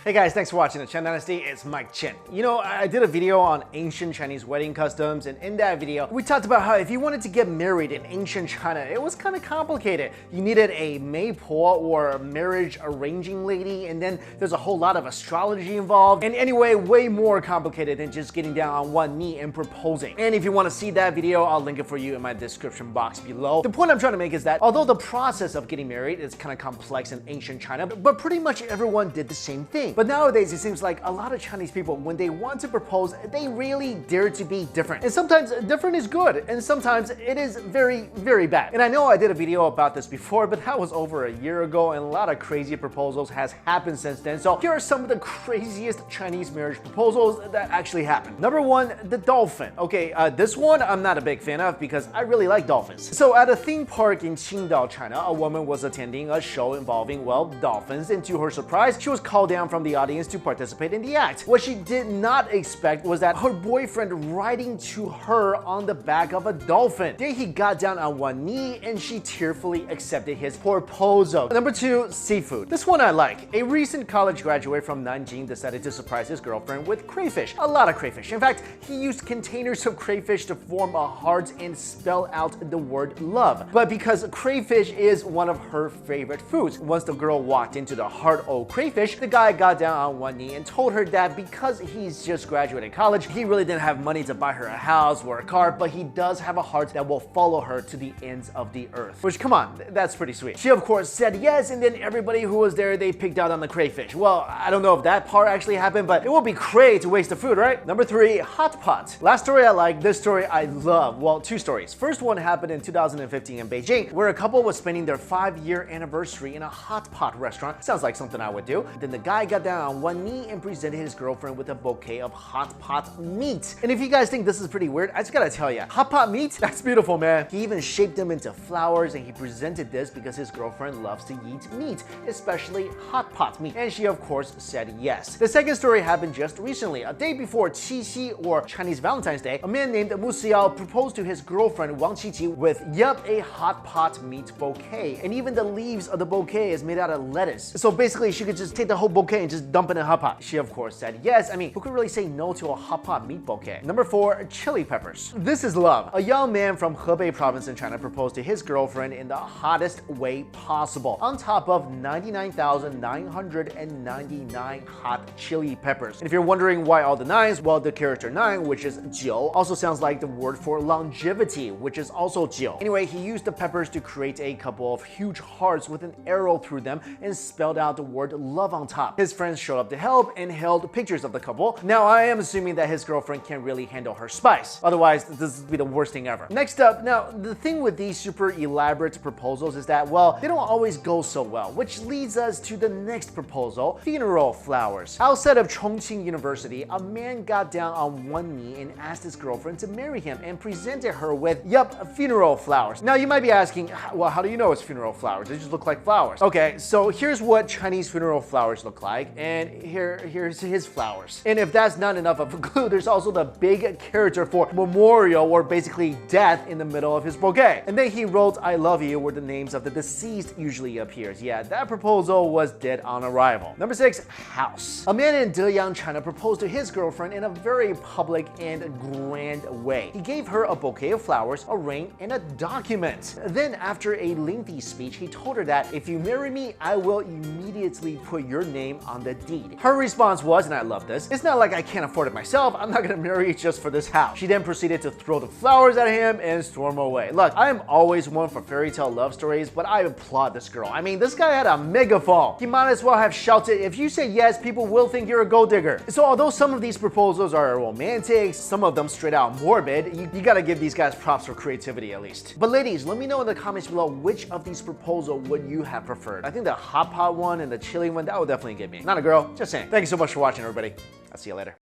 Hey guys, thanks for watching the Chen Dynasty. It's Mike Chen. You know, I did a video on ancient Chinese wedding customs, and in that video, we talked about how if you wanted to get married in ancient China, it was kind of complicated. You needed a maypole or a marriage arranging lady, and then there's a whole lot of astrology involved. And anyway, way more complicated than just getting down on one knee and proposing. And if you want to see that video, I'll link it for you in my description box below. The point I'm trying to make is that although the process of getting married is kind of complex in ancient China, but pretty much everyone did the same thing. But nowadays, it seems like a lot of Chinese people, when they want to propose, they really dare to be different. And sometimes different is good, and sometimes it is very, very bad. And I know I did a video about this before, but that was over a year ago, and a lot of crazy proposals has happened since then. So here are some of the craziest Chinese marriage proposals that actually happened. Number one, the dolphin. Okay, this one I'm not a big fan of because I really like dolphins. So at a theme park in Qingdao, China, a woman was attending a show involving, well, dolphins, and to her surprise, she was called down from the audience to participate in the act. What she did not expect was that her boyfriend riding to her on the back of a dolphin. Then he got down on one knee and she tearfully accepted his proposal. Number two, seafood. This one I like. A recent college graduate from Nanjing decided to surprise his girlfriend with crayfish. A lot of crayfish. In fact, he used containers of crayfish to form a heart and spell out the word love. But because crayfish is one of her favorite foods, once the girl walked into the heart of crayfish, the guy got down on one knee and told her that because he's just graduated college, he really didn't have money to buy her a house or a car, but he does have a heart that will follow her to the ends of the earth. Which, come on, that's pretty sweet. She of course said yes, and then everybody who was there, they picked out on the crayfish. Well, I don't know if that part actually happened, but it would be cray to waste the food, right? Number three, hot pot. Last story I like, this story I love. Well, two stories. First one happened in 2015 in Beijing, where a couple was spending their 5-year anniversary in a hot pot restaurant. Sounds like something I would do. Then the guy got down on one knee and presented his girlfriend with a bouquet of hot pot meat. And if you guys think this is pretty weird, I just gotta tell you, hot pot meat? That's beautiful, man. He even shaped them into flowers, and he presented this because his girlfriend loves to eat meat, especially hot pot meat. And she of course said yes. The second story happened just recently. A day before Qixi, or Chinese Valentine's Day, a man named Mu Xiao proposed to his girlfriend Wang Qiqi with, yup, a hot pot meat bouquet. And even the leaves of the bouquet is made out of lettuce. So basically, she could just take the whole bouquet and just dump it in a hot pot. She of course said yes. I mean, who could really say no to a hot pot meat bouquet? Number four, chili peppers. This is love. A young man from Hebei province in China proposed to his girlfriend in the hottest way possible, on top of 99,999 hot chili peppers. And if you're wondering why all the nines, well, the character 9, which is jiu, also sounds like the word for longevity, which is also jiu. Anyway, he used the peppers to create a couple of huge hearts with an arrow through them and spelled out the word love on top. His friends showed up to help and held pictures of the couple. Now, I am assuming that his girlfriend can't really handle her spice. Otherwise, this would be the worst thing ever. Next up, now, the thing with these super elaborate proposals is that, well, they don't always go so well, which leads us to the next proposal, funeral flowers. Outside of Chongqing University, a man got down on one knee and asked his girlfriend to marry him and presented her with, yup, funeral flowers. Now, you might be asking, well, how do you know it's funeral flowers? They just look like flowers. Okay, so here's what Chinese funeral flowers look like, and here's his flowers. And if that's not enough of a clue, there's also the big character for memorial, or basically death, in the middle of his bouquet. And then he wrote I love you, where the names of the deceased usually appears. Yeah, that proposal was dead on arrival. Number six, house. A man in Deyang, China proposed to his girlfriend in a very public and grand way. He gave her a bouquet of flowers, a ring, and a document. Then after a lengthy speech, he told her that if you marry me, I will immediately put your name on the deed. Her response was, and I love this, it's not like I can't afford it myself, I'm not gonna marry you just for this house. She then proceeded to throw the flowers at him and storm away. Look, I am always one for fairy tale love stories, but I applaud this girl. I mean, this guy had a megaphone. He might as well have shouted, if you say yes, people will think you're a gold digger. So although some of these proposals are romantic, some of them straight out morbid, you gotta give these guys props for creativity at least. But ladies, let me know in the comments below which of these proposals would you have preferred. I think the hot pot one and the chili one, that would definitely get me. Not a girl, just saying. Thank you so much for watching, everybody. I'll see you later.